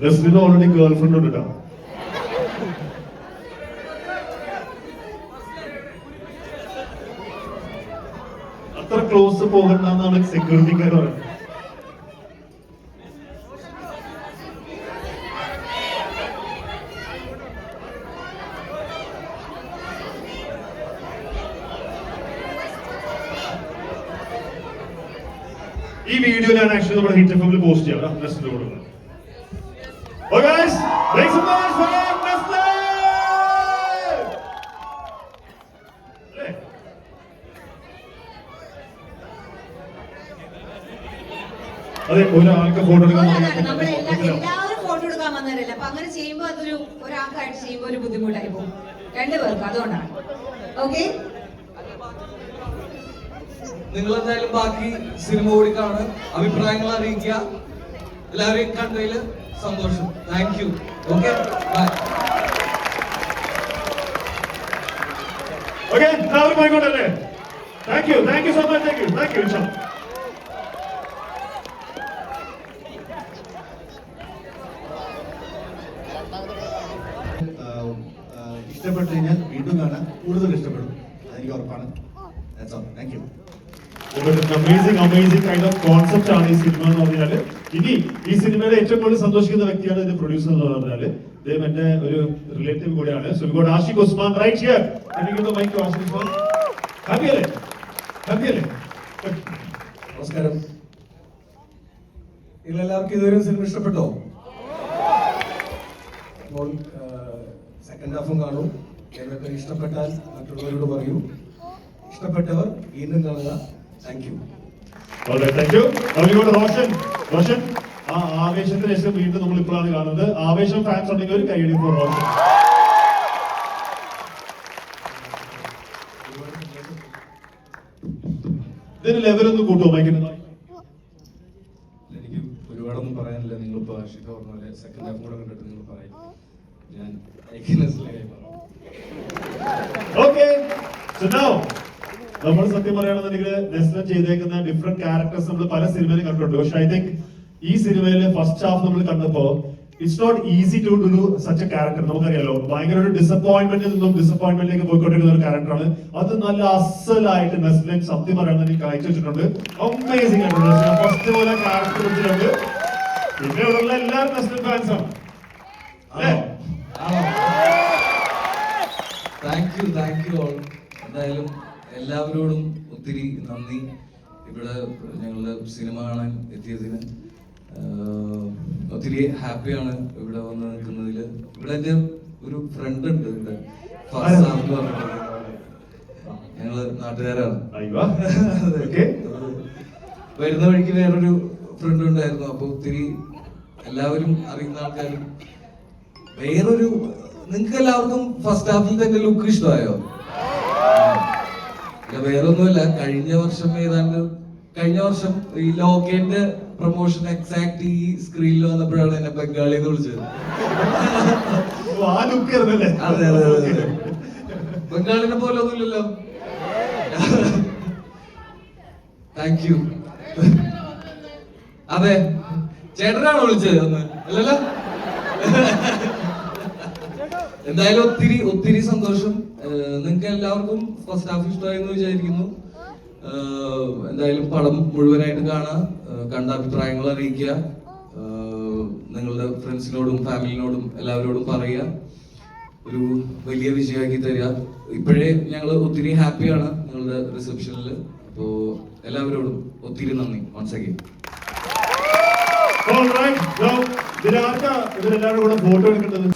നെസ്ലിന് already girl friend ഉണ്ട് കേട്ടോ. അത്ര ക്ലോസ് പോകണ്ടെന്നാണ് സെക്യൂരിറ്റിക്കാർ പറയുന്നത്. ഈ വീഡിയോയിലാണ് ആക്ച്വലി നമ്മുടെ ഹിറ്റ് എഫ്എമ്മിൽ പോസ്റ്റ് ചെയ്യാം. നെസ്ലിന്റെ കൂടെ Oh guys, make some noise for Nestle! അതെ, ഒരാൾക്ക് ഫോട്ടോ എടുക്കാൻ എല്ലാവരും ഫോട്ടോ എടുക്കാൻ വന്നവരല്ല. അപ്പൊ അങ്ങനെ ചെയ്യുമ്പോൾ അതൊരു ഒരാൾക്കായിട്ട് ചെയ്യുമ്പോൾ ഒരു ബുദ്ധിമുട്ടായി പോകും രണ്ടുപേർക്ക്. അതുകൊണ്ടാണ്. ഓക്കെ, നിങ്ങൾ എന്തായാലും ബാക്കി സിനിമ കൂടി കാണുക, അഭിപ്രായങ്ങൾ അറിയിക്കുക. എല്ലാവരെയും കണ്ടതിൽ സന്തോഷം. Thank you. Okay, bye. Okay, എല്ലാവരും പോയിക്കോട്ടല്ലേ? Thank you so much. Thank you. ഇഷ്ടപ്പെട്ടു കഴിഞ്ഞാൽ വീണ്ടും കാണാൻ കൂടുതൽ ഇഷ്ടപ്പെടും, അതെനിക്ക് ഉറപ്പാണ്. Thank you. Amazing kind of concept ആണ് ഈ സിനിമ എന്ന് പറഞ്ഞാല്. ഇനി ഈ സിനിമയുടെ ഏറ്റവും കൂടുതൽ സന്തോഷിക്കുന്ന വ്യക്തിയാണ് ഇതിന്റെ പ്രൊഡ്യൂസർ എന്ന് പറഞ്ഞാല് അദ്ദേഹം എന്റെ ഒരു റിലേറ്റീവ് കൂടെയാണ്. So we got Ashiq Usman right here. എനിക്ക് മൈക്ക് ആഷിഖ് ഉസ്മാൻ. ഹാപ്പി അല്ലേ? നമസ്കാരം. നിങ്ങളെല്ലാവർക്കും ഇതുവരെ സിനിമ ഇഷ്ടപ്പെട്ടോ? അപ്പോൾ സെക്കൻഡ് ഹാഫും കാണും. ഏതൊക്കെ ഇഷ്ടപ്പെട്ടാൽ മറ്റുള്ളവരോട് പറയൂ. ഇഷ്ടപ്പെട്ടവർ വീണ്ടും കാണുക. Thank you. റോഷൻ, ആ ആവേശത്തിന് ശേഷം വീണ്ടും നമ്മൾ ഇപ്പോഴാണ് കാണുന്നത്. ആവേശം ഫാൻസ് ഉണ്ടെങ്കിൽ ഒരു കൈയടി for റോഷൻ. ഇതിന് ലെവലൊന്നും കൂട്ടുമോ മൈക്കിന്? എനിക്ക് ഒരുപാടൊന്നും പറയാനില്ല. നിങ്ങളിപ്പോ ആഷിഖ പറഞ്ഞ പോലെ സെക്കൻഡ് ഹാഫ് കൂടെ കണ്ടിട്ട് നിങ്ങൾ പറയും. ഞാൻ ഓക്കെ, സോ നൗ നമ്മൾ സത്യം പറയുകയാണെന്നുണ്ടെങ്കിൽ നെസ്ലൻ ചെയ്തേക്കുന്ന ഡിഫറെന്റ് ക്യാരക്ടേഴ്സ് നമ്മൾ പല സിനിമയിലും കണ്ടിട്ടുണ്ട്. പക്ഷെ ഐ തിങ്ക് ഈ സിനിമയിലെ ഫസ്റ്റ് ഹാഫ് നമ്മൾ കണ്ടപ്പോ it's not easy to do such a character. നമുക്കറിയാലോ, ഭയങ്കര ഒരു ഡിസപ്പോയിന്റ്മെന്റിൽ നിന്നും ഡിസപ്പോയിന്റ്മെന്റിലേക്ക് പോയിക്കൊണ്ടിരിക്കുന്ന ഒരു ക്യാരക്ടറാണ്. അത് നല്ല അസലായിട്ട് നെസ്ലൻ സത്യം പറയുകയാണെന്ന് കാഴ്ച വെച്ചിട്ടുണ്ട്. അമേസിംഗ് ആയിട്ട് ഫസ്റ്റ് പോലെ ക്യാരക്ടർ വെച്ചിട്ടുണ്ട്. പിന്നെ ഇവിടെയുള്ള എല്ലാവരും നെസ്ലൻ ഫാൻസ് ആണ്. Thank you all. എന്തായാലും എല്ലാവരോടും ഒത്തിരി നന്ദി. ഇവിടെ ഞങ്ങളുടെ സിനിമ കാണാൻ എത്തിയതിന് ഒത്തിരി ഹാപ്പിയാണ് ഇവിടെ വന്ന് നിൽക്കുന്നതിൽ. ഇവിടെ എൻ്റെ ഒരു ഫ്രണ്ട് ഉണ്ട്, ഇവിടെ ഫാസാന്ന് പറഞ്ഞിട്ട്. ഞങ്ങള് നാട്ടുകാരാണ്. വരുന്ന വഴിക്ക് വേറൊരു ഫ്രണ്ട് ഉണ്ടായിരുന്നു. അപ്പൊ ഒത്തിരി എല്ലാവരും അറിയുന്ന ആൾക്കാരും. വേറൊരു, നിങ്ങൾക്ക് എല്ലാവർക്കും ഫസ്റ്റ് ഹാഫിൽ തന്നെ ലുക്ക് ഇഷ്ടമായോ? വേറൊന്നുമല്ല, കഴിഞ്ഞ വർഷം ഈ ലോകേന്റെ പ്രൊമോഷൻ എക്സാക്ട് ഈ സ്ക്രീനിൽ വന്നപ്പോഴാണ് എന്നെ ബംഗാളി എന്ന് വിളിച്ചത്. അതെ, ബംഗാളിനെ പോലെ ഒന്നുമില്ലല്ലോ. Thank you. അതെ, ചേട്ടനാണോ വിളിച്ചത്? ഒന്ന് അല്ലല്ലോ. എന്തായാലും ഒത്തിരി സന്തോഷം. നിങ്ങൾക്ക് എല്ലാവർക്കും ഫസ്റ്റ് ഹാഫ് ഇഷ്ടമായി എന്ന് വിചാരിക്കുന്നു. എന്തായാലും പടം മുഴുവനായിട്ട് കാണാം, കണ്ട അഭിപ്രായങ്ങൾ അറിയിക്കുക, നിങ്ങളുടെ ഫ്രണ്ട്സിനോടും ഫാമിലിനോടും എല്ലാവരോടും പറയുക, ഒരു വലിയ വിജയമാക്കി തരിക. ഇപ്പോഴേ ഞങ്ങൾ ഒത്തിരി ഹാപ്പിയാണ് നിങ്ങളുടെ റിസപ്ഷനിൽ. അപ്പോൾ എല്ലാവരോടും ഒത്തിരി നന്ദി വൺസ് അഗൈൻ. ഇതിലാർക്കാ ഇവരെല്ലാവരും കൂടെ ഫോട്ടോ എടുക്കേണ്ടത്?